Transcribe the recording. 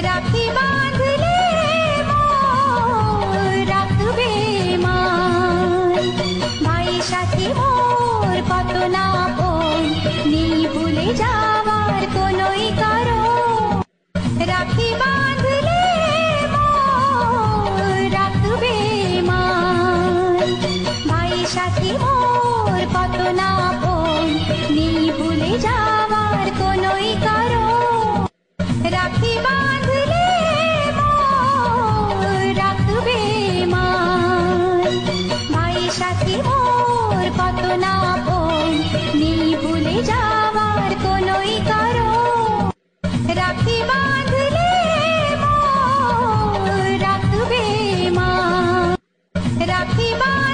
রাখি বাঁধলে মোর রাখবে মান। ভাই সাথী মোর কত না আপন, নেই ভুলে যাওয়ার কোনোই কারণ। রাখি বাঁধলে মোর রাখবে মান। ভাই সাথী মোর কত না আপন, নেই ভুলে যাওয়ার কোনোই কারণ। রাখি বাঁধলে মোর রাখবে মান। ভাই সাথী মোর কত না আপন, নেই ভুলে যাওয়ার কোনোই কারণ। রাখি বাঁধলে মোর রাখবে মান। রাখি বাঁধলে